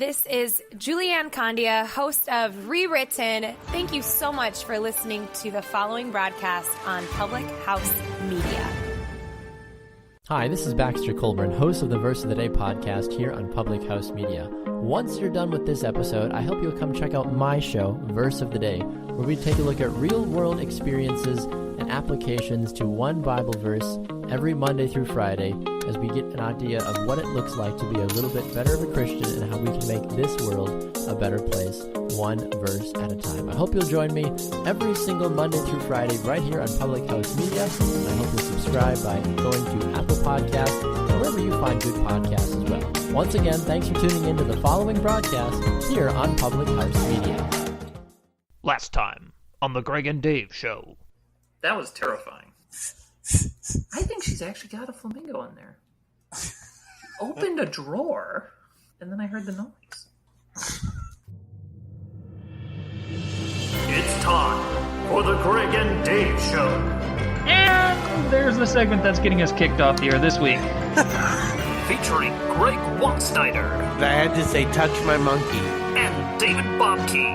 This is Julianne Condia, host of Rewritten. Thank you so much for listening to the following broadcast on Public House Media. Hi, this is Baxter Colburn, host of the Verse of the Day podcast here on Public House Media. Once you're done with this episode, I hope you'll come check out my show, Verse of the Day, where we take a look at real-world experiences and applications to one Bible verse every Monday through Friday as we get an idea of what it looks like to be a little bit better of a Christian and how we can make this world a better place, one verse at a time. I hope you'll join me every single Monday through Friday right here on Public House Media, and I hope you'll subscribe by going to Apple Podcasts or wherever you find good podcasts as well. Once again, thanks for tuning in to the following broadcast here on Public House Media. Last time on the Gregg and Dave Show. That was terrifying. I think she's actually got a flamingo in there. She opened a drawer, and then I heard the noise. It's time for the Gregg and Dave Show. And there's the segment that's getting us kicked off the air this week. Featuring Gregg Walksnyder. I had to say, touch my monkey. And David Bobkey.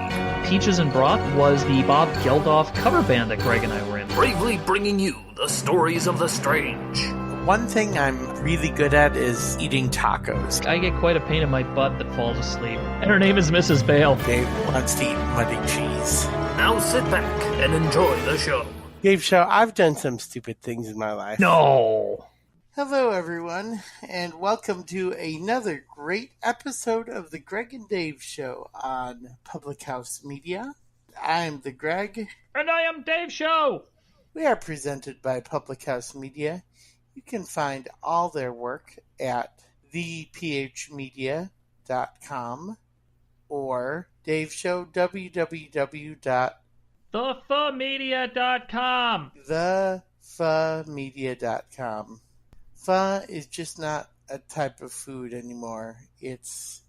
Peaches and Broth was the Bob Geldof cover band that Greg and I were in. Bravely bringing you the stories of the strange. One thing I'm really good at is eating tacos. I get quite a pain in my butt that falls asleep. And her name is Mrs. Bale. Dave wants to eat muddy cheese. Now sit back and enjoy the show. Dave Show, I've done some stupid things in my life. No! Hello, everyone, and welcome to another great episode of the Gregg and Dave Show on Public House Media. I am the Gregg. And I am Dave Show! We are presented by Public House Media. You can find all their work at thephmedia.com or Dave Show, thephamedia.com. thephamedia.com. Pho is just not a type of food anymore. That's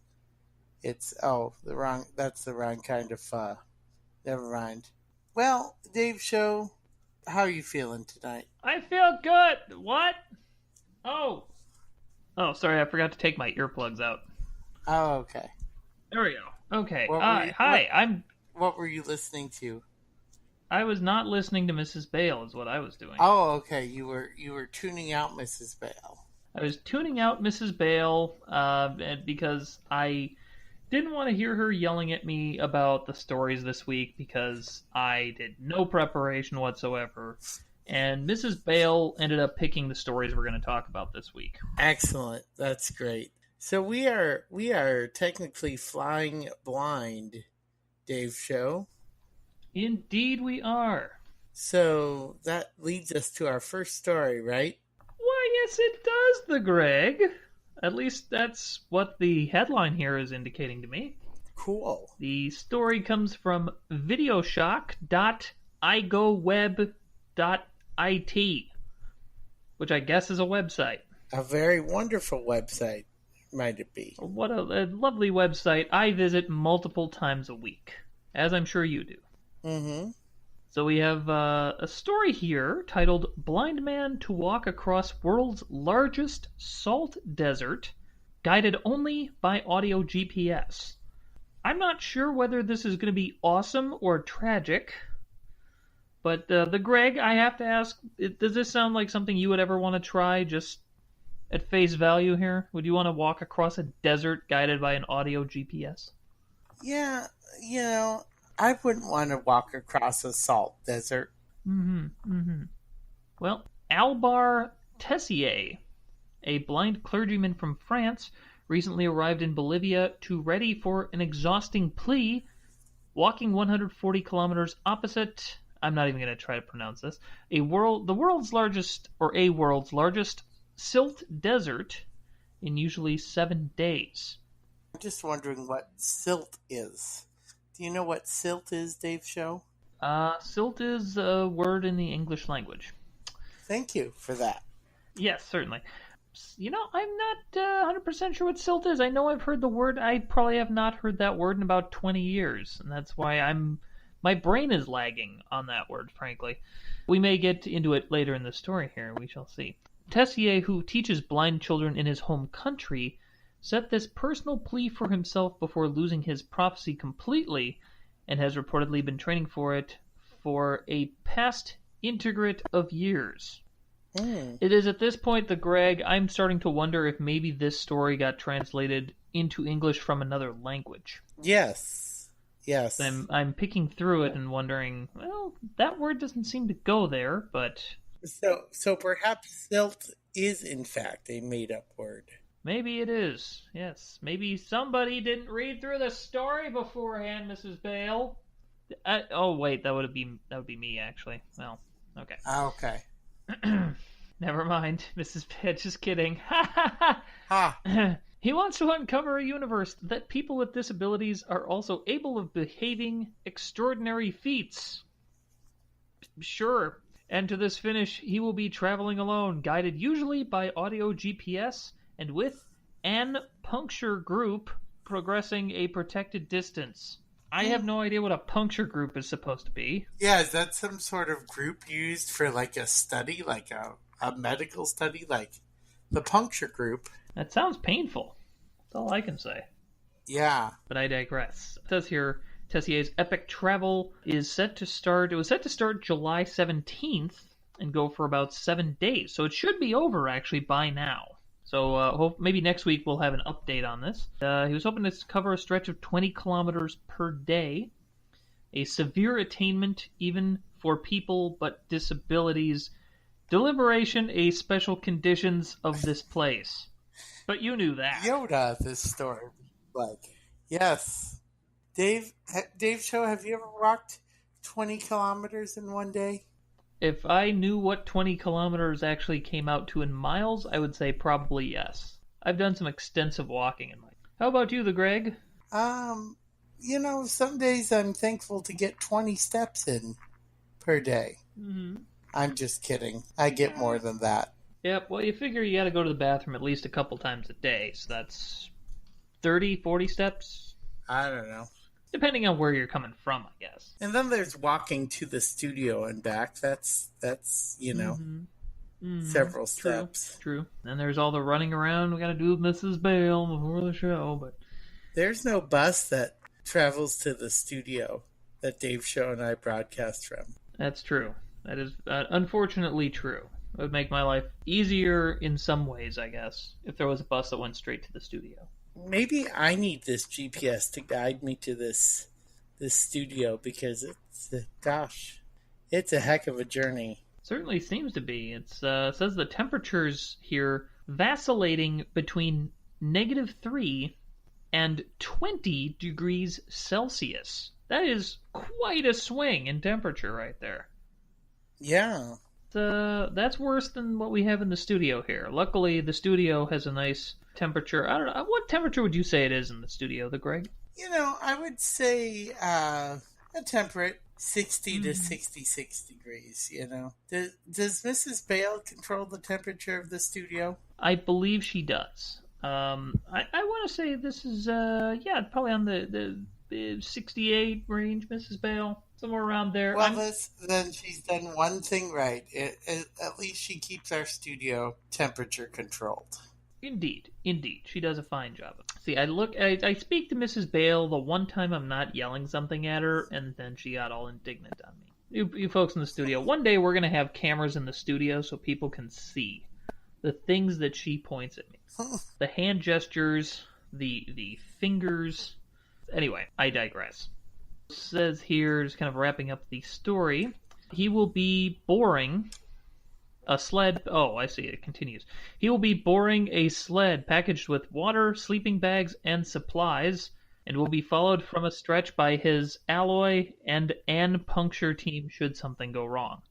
the wrong kind of pho. Never mind. Well, Dave Show, how are you feeling tonight? I feel good. What? Oh, sorry, I forgot to take my earplugs out. Oh, okay. There we go. Okay. Hi. What were you listening to? I was not listening to Mrs. Bale is what I was doing. Oh, okay. You were tuning out Mrs. Bale. I was tuning out Mrs. Bale because I didn't want to hear her yelling at me about the stories this week because I did no preparation whatsoever. And Mrs. Bale ended up picking the stories we're going to talk about this week. Excellent. That's great. So we are technically flying blind, Dave Show. Indeed we are. So that leads us to our first story, right? Why, yes it does, the Gregg. At least that's what the headline here is indicating to me. Cool. The story comes from videoshock.igoweb.it, which I guess is a website. A very wonderful website, might it be. What a lovely website I visit multiple times a week, as I'm sure you do. Mm-hmm. So we have a story here titled Blind Man to Walk Across World's Largest Salt Desert, Guided Only by Audio GPS. I'm not sure whether this is going to be awesome or tragic, but the Gregg, I have to ask, does this sound like something you would ever want to try just at face value here? Would you want to walk across a desert guided by an audio GPS? Yeah, I wouldn't want to walk across a salt desert. Well, Albar Tessier, a blind clergyman from France, recently arrived in Bolivia to ready for an exhausting plea, walking 140 kilometers opposite, I'm not even going to try to pronounce this, the world's largest silt desert in usually 7 days. I'm just wondering what silt is. Do you know what silt is, Dave Show? Silt is a word in the English language. Thank you for that. Yes, certainly. I'm not 100% sure what silt is. I know I've heard the word. I probably have not heard that word in about 20 years, and that's why my brain is lagging on that word, frankly. We may get into it later in the story here. We shall see. Tessier, who teaches blind children in his home country, set this personal plea for himself before losing his prophecy completely, and has reportedly been training for it for a past integrate of years. It is at this point that Gregg, I'm starting to wonder if maybe this story got translated into English from another language. Yes. I'm picking through it and wondering, well, that word doesn't seem to go there, but So perhaps silt is in fact a made-up word. maybe it is. Yes, maybe somebody didn't read through the story beforehand, Mrs. Bale. Oh wait, that would be me actually. Well, okay. Okay. Never mind, Mrs. Bale. Just kidding. Ha. He wants to uncover a universe that people with disabilities are also able of behaving extraordinary feats. Sure. And to this finish, he will be traveling alone, guided usually by audio GPS and with an puncture group progressing a protected distance. I have no idea what a puncture group is supposed to be. Yeah, is that some sort of group used for like a study, like a medical study, like the puncture group? That sounds painful. That's all I can say. Yeah. But I digress. It says here, Tessier's epic travel is set to start. It was set to start July 17th and go for about 7 days. So it should be over actually by now. So maybe next week we'll have an update on this. He was hoping to cover a stretch of 20 kilometers per day. A severe attainment even for people but disabilities. Deliberation, a special conditions of this place. But you knew that. Yoda, this story. Like, yes. Dave Show, have you ever walked 20 kilometers in one day? If I knew what 20 kilometers actually came out to in miles, I would say probably yes. I've done some extensive walking in my... How about you, the Gregg? Some days I'm thankful to get 20 steps in per day. Mm-hmm. I'm just kidding. I get more than that. Yep, well, you figure you gotta go to the bathroom at least a couple times a day, so that's 30, 40 steps? I don't know. Depending on where you're coming from, I guess. And then there's walking to the studio and back. That's several steps. True. Then there's all the running around we gotta do with Mrs. Bale before the show, but... There's no bus that travels to the studio that Dave Show and I broadcast from. That's true. That is unfortunately true. It would make my life easier in some ways, I guess, if there was a bus that went straight to the studio. Maybe I need this GPS to guide me to this studio because it's a heck of a journey. Certainly seems to be. It says the temperatures here vacillating between -3 and 20 degrees Celsius. That is quite a swing in temperature right there. Yeah. That's worse than what we have in the studio here. Luckily, the studio has a nice temperature. I don't know. What temperature would you say it is in the studio, the Gregg? I would say a temperate 60 to 66 degrees, Does Mrs. Bale control the temperature of the studio? I believe she does. I want to say this is, probably on the 68 range, Mrs. Bale. Somewhere around there. Well, then she's done one thing right. At least she keeps our studio temperature controlled. Indeed. She does a fine job. See, I speak to Mrs. Bale the one time I'm not yelling something at her, and then she got all indignant on me. You folks in the studio, one day we're going to have cameras in the studio so people can see the things that she points at me. The hand gestures, the fingers. Anyway, I digress. It says here, just kind of wrapping up the story, he will be boring a sled. Oh, I see. It continues. He will be boring a sled packaged with water, sleeping bags, and supplies, and will be followed from a stretch by his alloy and puncture team should something go wrong.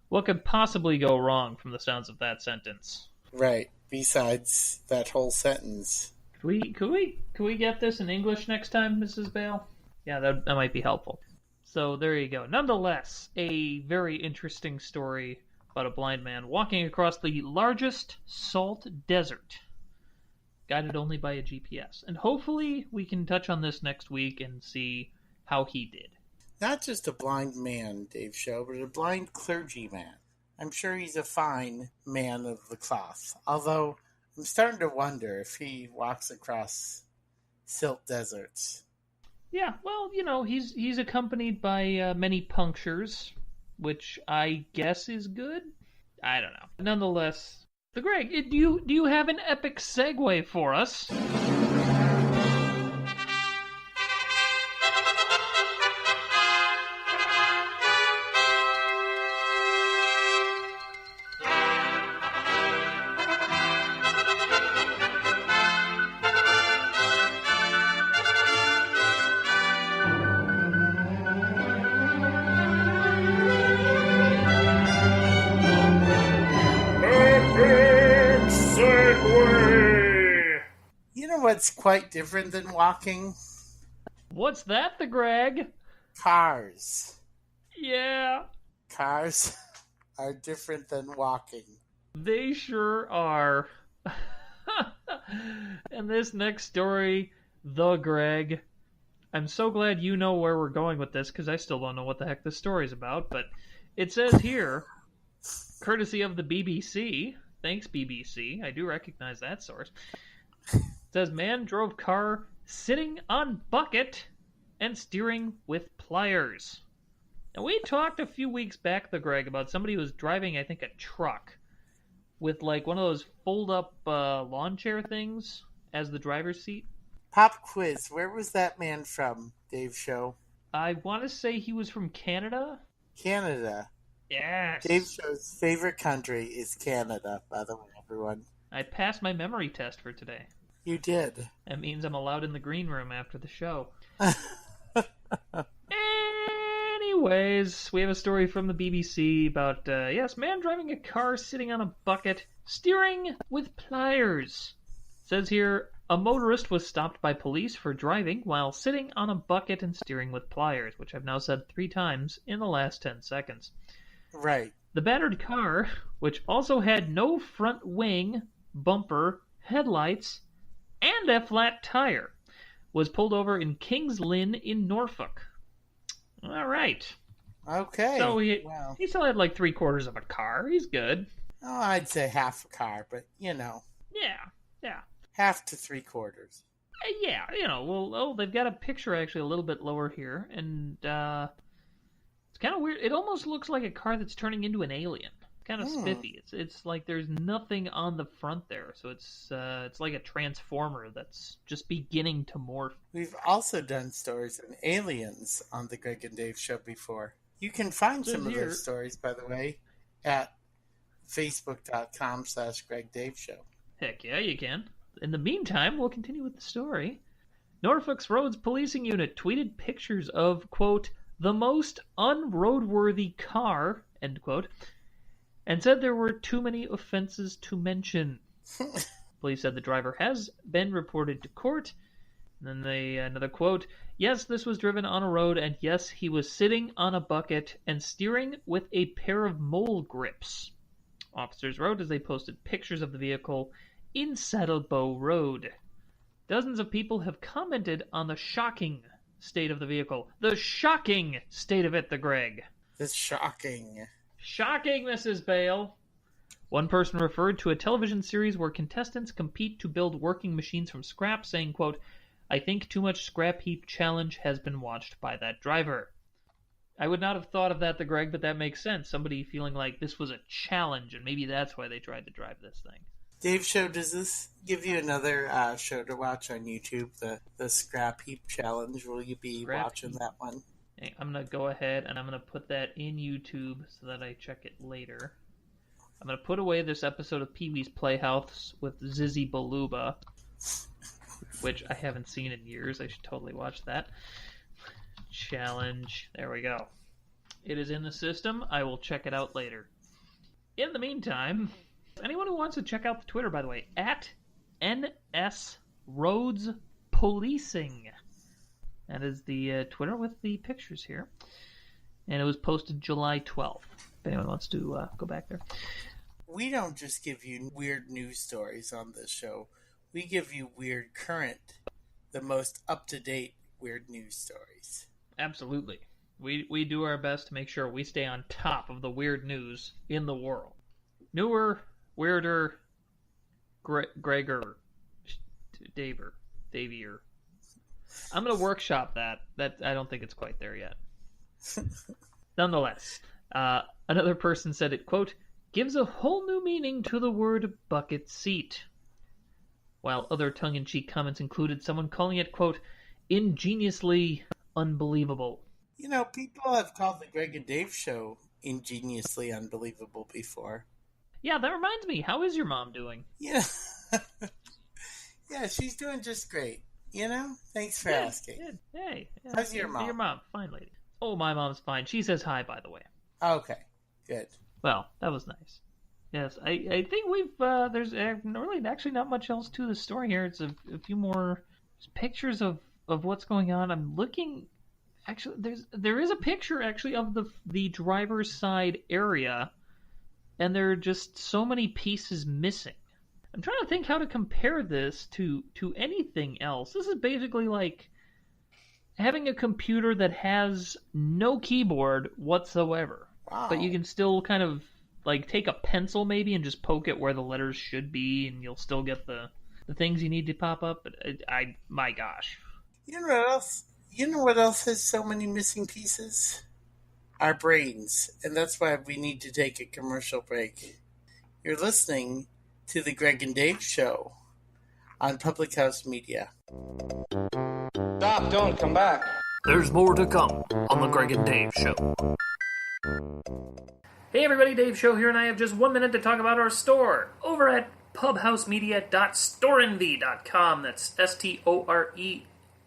What could possibly go wrong from the sounds of that sentence? Right. Besides that whole sentence. Could we get this in English next time, Mrs. Bale? Yeah, that might be helpful. So there you go. Nonetheless, a very interesting story about a blind man walking across the largest salt desert, guided only by a GPS. And hopefully we can touch on this next week and see how he did. Not just a blind man, Dave Show, but a blind clergyman. I'm sure he's a fine man of the cloth. Although, I'm starting to wonder if he walks across silt deserts. Yeah, well, he's accompanied by many punctures, which I guess is good. I don't know. Nonetheless, the Gregg, do you have an epic segue for us? You know what's quite different than walking? What's that, the Gregg? Cars. Yeah, Cars are different than walking. they sure are. And this next story, the Gregg. I'm so glad you know where we're going with this, because I still don't know what the heck this story's about, but it says here, courtesy of the BBC, thanks BBC, I do recognize that source, it says, man drove car sitting on bucket and steering with pliers. Now, we talked a few weeks back, the Gregg, about somebody who was driving, I think, a truck with, like, one of those fold-up lawn chair things as the driver's seat. Pop quiz. Where was that man from, Dave Show? I want to say he was from Canada. Canada. Yes. Dave Show's favorite country is Canada, by the way, everyone. I passed my memory test for today. You did. That means I'm allowed in the green room after the show. Anyways, we have a story from the BBC about, yes, man driving a car sitting on a bucket, steering with pliers. It says here, a motorist was stopped by police for driving while sitting on a bucket and steering with pliers, which I've now said 3 times in the last 10 seconds. Right. The battered car, which also had no front wing, bumper, headlights, and a flat tire, was pulled over in Kings Lynn in Norfolk. All right. Okay. So Well, he still had like 3/4 of a car. He's good. oh, I'd say half a car, but, Yeah. half to 3/4. Yeah, they've got a picture actually a little bit lower here, and it's kind of weird. It almost looks like a car that's turning into an alien. Kind of spiffy. It's like there's nothing on the front there, so it's like a transformer that's just beginning to morph. We've also done stories on aliens on the Gregg and Dave Show before. You can find some of those stories, by the way, at facebook.com/Gregg Dave Show. Heck yeah, you can. In the meantime, we'll continue with the story. Norfolk's Roads Policing Unit tweeted pictures of, quote, the most unroadworthy car, end quote, and said there were too many offenses to mention. Police said the driver has been reported to court. And then another quote, yes, this was driven on a road, and yes, he was sitting on a bucket and steering with a pair of mole grips. Officers wrote as they posted pictures of the vehicle in Saddlebow Road. Dozens of people have commented on the shocking state of the vehicle. The shocking state of it, the Gregg. It's shocking. Shocking, Mrs. Bale. One person referred to a television series where contestants compete to build working machines from scrap, saying, quote, I think too much scrap heap challenge has been watched by that driver. I would not have thought of that, the Gregg, but that makes sense. Somebody feeling like this was a challenge, and maybe that's why they tried to drive this thing. Dave Show, does this give you another show to watch on YouTube, the Scrap Heap Challenge? Will you be watching that one? Hey, I'm going to go ahead and I'm going to put that in YouTube so that I check it later. I'm going to put away this episode of Pee-wee's Playhouse with Zizzy Baluba, which I haven't seen in years. I should totally watch that. Challenge. There we go. It is in the system. I will check it out later. In the meantime, anyone who wants to check out the Twitter, by the way, at NS Roads Policing. That is the Twitter with the pictures here. And it was posted July 12th. If anyone wants to go back there. We don't just give you weird news stories on this show. We give you weird current, the most up-to-date weird news stories. Absolutely. We do our best to make sure we stay on top of the weird news in the world. Newer, weirder, Gregor, Davier. I'm going to workshop that. I don't think it's quite there yet. Nonetheless, another person said it, quote, gives a whole new meaning to the word bucket seat. While other tongue-in-cheek comments included someone calling it, quote, ingeniously unbelievable. You know, people have called the Gregg and Dave show ingeniously unbelievable before. Yeah, that reminds me. How is your mom doing? Yeah. Yeah, she's doing just great. You know? Thanks for asking. Good. Hey. How's your mom? Your mom. Fine lady. Oh, my mom's fine. She says hi, by the way. Okay. Good. Well, that was nice. Yes, I think we've, there's really actually not much else to the story here. It's a few more pictures of what's going on. I'm looking, actually, there is a picture, actually, of the driver's side area, and there are just so many pieces missing. I'm trying to think how to compare this to anything else. This is basically like having a computer that has no keyboard whatsoever. Wow. But you can still kind of like take a pencil maybe and just poke it where the letters should be, and you'll still get the things you need to pop up. But my gosh. You know what else? You know what else has so many missing pieces? Our brains. And that's why we need to take a commercial break. You're listening to the Gregg and Dave show on Public House Media. Stop, don't come back. There's more to come on the Gregg and Dave show. Hey everybody, Dave Show here, and I have just 1 minute to talk about our store over at pubhousemedia.storeenvy.com. That's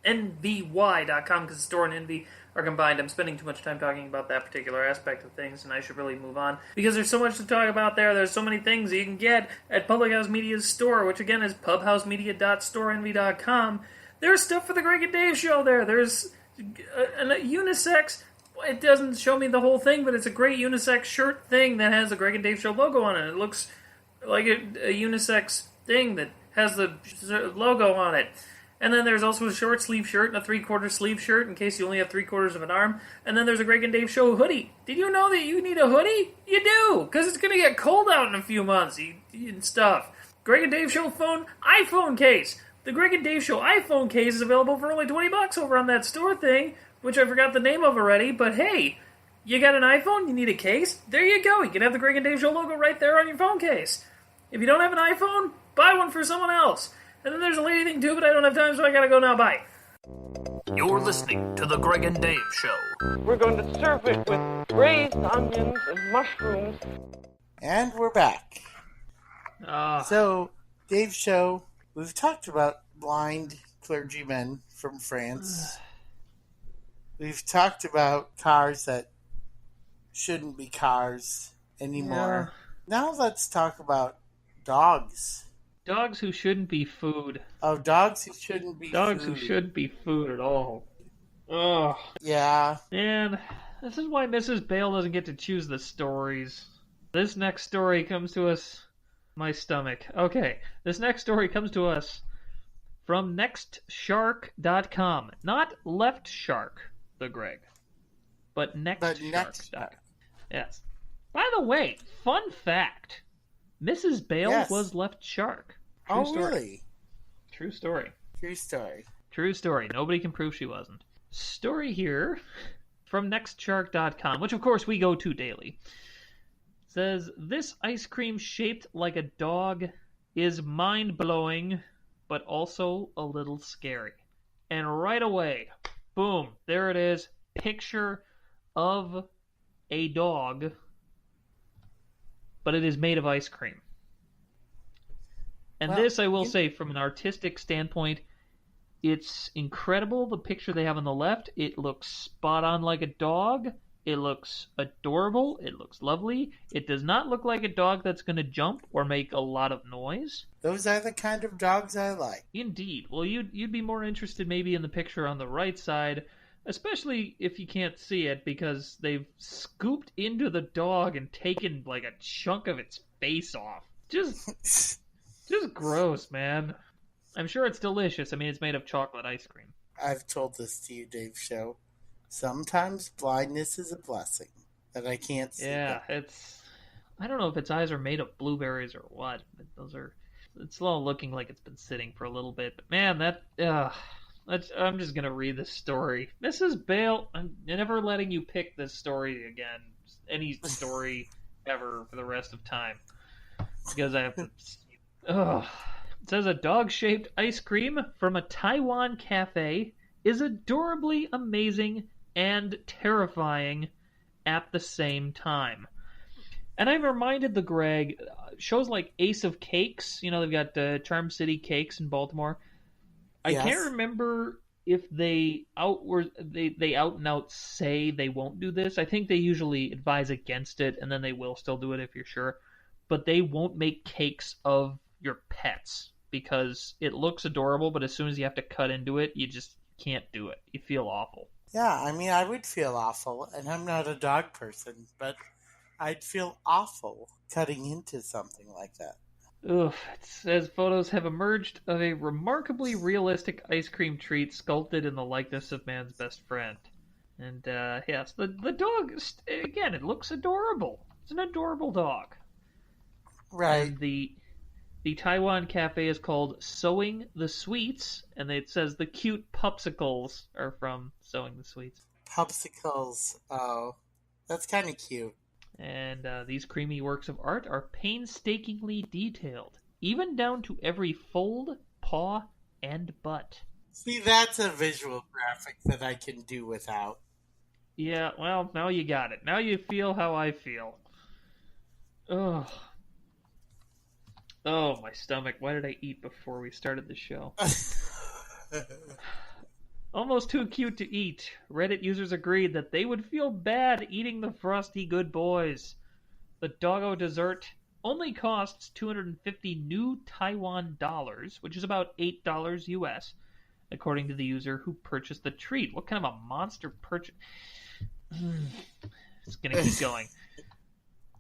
STORENVY.com, because store and envy are combined. I'm spending too much time talking about that particular aspect of things, and I should really move on, because there's so much to talk about there. There's so many things you can get at Public House Media's store, which again is pubhousemedia.storeenvy.com. There's stuff for the Gregg and Dave Show there. There's a unisex. It doesn't show me the whole thing, but it's a great unisex shirt thing that has the Gregg and Dave Show logo on it. It looks like a unisex thing that has the logo on it. And then there's also a short sleeve shirt and a 3/4 sleeve shirt in case you only have 3/4 of an arm. And then there's a Gregg and Dave Show hoodie. Did you know that you need a hoodie? You do, because it's going to get cold out in a few months and stuff. Gregg and Dave Show iPhone case. The Gregg and Dave Show iPhone case is available for only $20 over on that store thing, which I forgot the name of already, but hey, you got an iPhone, you need a case? There you go, you can have the Gregg and Dave Show logo right there on your phone case. If you don't have an iPhone, buy one for someone else. And then there's a lady thing too, but I don't have time, so I gotta go now, bye. You're listening to the Gregg and Dave show. We're going to serve it with braised onions and mushrooms. And we're back. Ah. So, Dave's show, we've talked about blind clergymen from France. We've talked about cars that shouldn't be cars anymore. Yeah. Now let's talk about dogs. Dogs who shouldn't be food. Oh, dogs who shouldn't be Dogs food. who shouldn't be food at all. Ugh. Yeah. And this is why Mrs. Bale doesn't get to choose the stories. This next story comes to us... My stomach. Okay, this next story comes to us from nextshark.com. Not Left Shark, the Gregg, but nextshark.com. Yes. By the way, fun fact. Mrs. Bale was Left Shark. True story. Really? True story. True story. True story. Nobody can prove she wasn't. Story here from nextshark.com, which of course we go to daily. Says, this ice cream shaped like a dog is mind-blowing, but also a little scary. And right away, boom, there it is. Picture of a dog, but it is made of ice cream. And this, I will say, from an artistic standpoint, it's incredible. The picture they have on the left, it looks spot on like a dog. It looks adorable. It looks lovely. It does not look like a dog that's going to jump or make a lot of noise. Those are the kind of dogs I like. Indeed. Well, you'd be more interested maybe in the picture on the right side, especially if you can't see it, because they've scooped into the dog and taken like a chunk of its face off. Just gross, man. I'm sure it's delicious. I mean, it's made of chocolate ice cream. I've told this to you, Dave Show. Sometimes blindness is a blessing that I can't see. Yeah, I don't know if its eyes are made of blueberries or what, but those are... It's all looking like it's been sitting for a little bit. But man, I'm just gonna read this story. Mrs. Bale, I'm never letting you pick this story again. Any story ever for the rest of time. Because I have to... Ugh. It says a dog-shaped ice cream from a Taiwan cafe is adorably amazing and terrifying at the same time. And I'm reminded the Gregg, shows like Ace of Cakes, they've got Charm City Cakes in Baltimore. I can't remember if they out and out say they won't do this. I think they usually advise against it, and then they will still do it if you're sure. But they won't make cakes of your pets because it looks adorable, but as soon as you have to cut into it, you just can't do it. You feel awful. Yeah, I mean, I would feel awful, and I'm not a dog person, but I'd feel awful cutting into something like that. Ugh, it says photos have emerged of a remarkably realistic ice cream treat sculpted in the likeness of man's best friend. And, yes, the dog, again, it looks adorable. It's an adorable dog. Right. And the Taiwan cafe is called Sewing the Sweets, and it says the cute popsicles are from Sewing the Sweets. Popsicles, oh, that's kind of cute. And these creamy works of art are painstakingly detailed, even down to every fold, paw, and butt. See, that's a visual graphic that I can do without. Yeah, well, now you got it. Now you feel how I feel. Ugh. Oh, my stomach. Why did I eat before we started the show? Almost too cute to eat. Reddit users agreed that they would feel bad eating the Frosty Good Boys. The doggo dessert only costs 250 new Taiwan dollars, which is about $8 US, according to the user who purchased the treat. What kind of a monster purchase? It's going to keep going.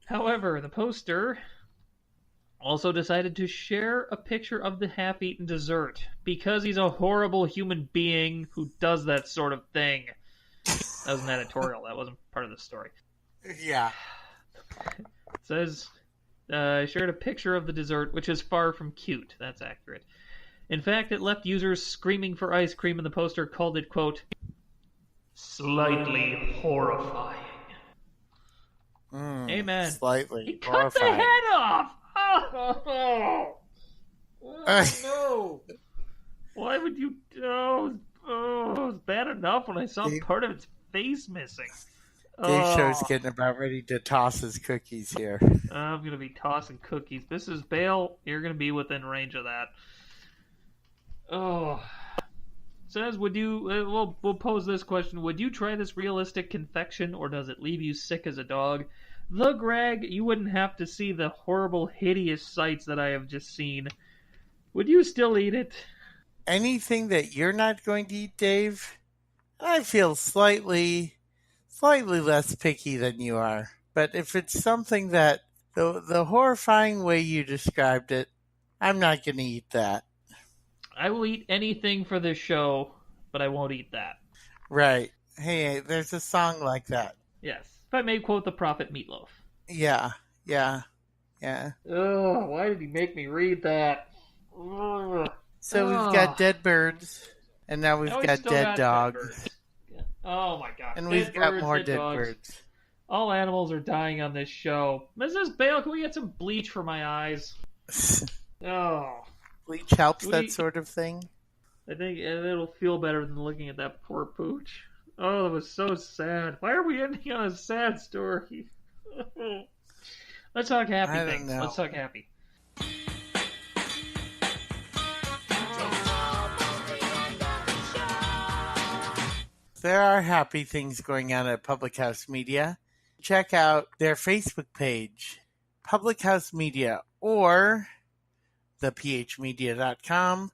However, the poster also decided to share a picture of the half-eaten dessert because he's a horrible human being who does that sort of thing. That was an editorial. That wasn't part of the story. Yeah. It says, shared a picture of the dessert, which is far from cute. That's accurate. In fact, it left users screaming for ice cream, and the poster called it, quote, slightly horrifying. Amen. Slightly He cut horrifying. the head off! Oh, no. Why would you... Oh, it was bad enough when I saw part of its face missing. Dave Show's getting about ready to toss his cookies here. I'm going to be tossing cookies. Mrs. Bale, you're going to be within range of that. Oh. Says, would you... we'll pose this question. Would you try this realistic confection, or does it leave you sick as a dog? The Gregg, you wouldn't have to see the horrible, hideous sights that I have just seen. Would you still eat it? Anything that you're not going to eat, Dave, I feel slightly less picky than you are. But if it's something that, the horrifying way you described it, I'm not going to eat that. I will eat anything for this show, but I won't eat that. Right. Hey, there's a song like that. Yes. If I may quote the prophet Meatloaf. Yeah. Oh, why did he make me read that? Ugh. So we've got dead birds, and now we've got dead dogs. Oh my gosh. And we've got more dead birds. All animals are dying on this show. Mrs. Bale, can we get some bleach for my eyes? Oh. Bleach helps that sort of thing? I think it'll feel better than looking at that poor pooch. Oh, that was so sad. Why are we ending on a sad story? Let's talk happy things. Let's talk happy. There are happy things going on at Public House Media. Check out their Facebook page, Public House Media, or thephmedia.com,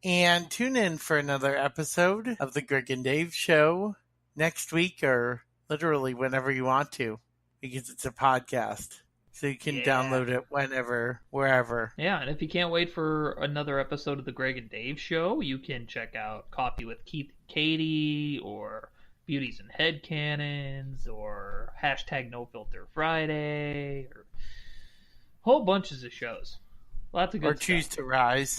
and tune in for another episode of the Gregg and Dave Show next week, or literally whenever you want to, because it's a podcast. So you can download it whenever, wherever. Yeah, and if you can't wait for another episode of the Gregg and Dave Show, you can check out Coffee with Keith and Katie, or Beauties and Headcanons, or hashtag No Filter Friday, or whole bunches of shows. Lots of good Or stuff. choose to rise.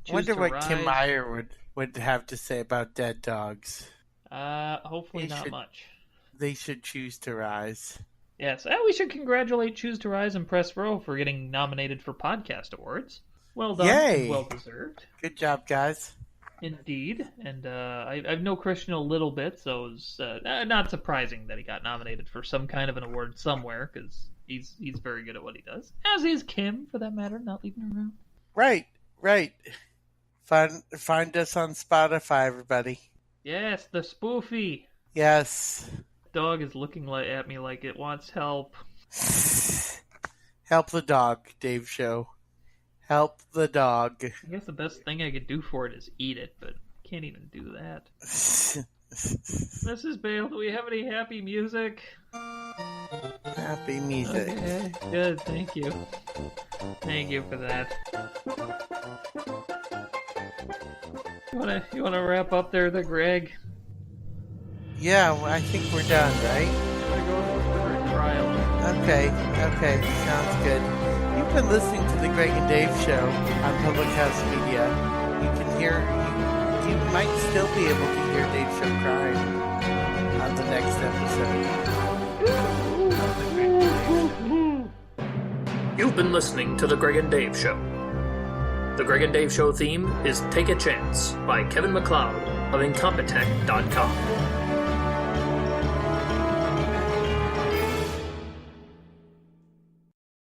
Choose Wonder to what Kim rise. Meyer would have to say about dead dogs. Hopefully They not should- much. They should choose to rise. Yes, and we should congratulate Choose to Rise and Press Row for getting nominated for podcast awards. Well done, Yay. and well deserved, Good job, guys. indeed. And I know Christian a little bit, so it's not surprising that he got nominated for some kind of an award somewhere because he's very good at what he does. As is Kim, for that matter, not leaving her around. Right. Find us on Spotify, everybody. Yes, the spoofy Yes. dog is looking at me like it wants help. Help the dog, Dave Show. Help the dog. I guess the best thing I could do for it is eat it, but can't even do that. Mrs. Bale, do we have any happy music? Happy music. Okay, good, thank you. Thank you for that. You wanna wrap up there, Gregg? Yeah, well, I think we're done, right? I'm gonna go for a trial. Okay, sounds good. You've been listening to the Gregg and Dave Show on Public House Media. You can hear, you might still be able to hear Dave Show crying on the next episode. You've been listening to The Gregg and Dave Show. The Gregg and Dave Show theme is Take a Chance by Kevin MacLeod of Incompetech.com.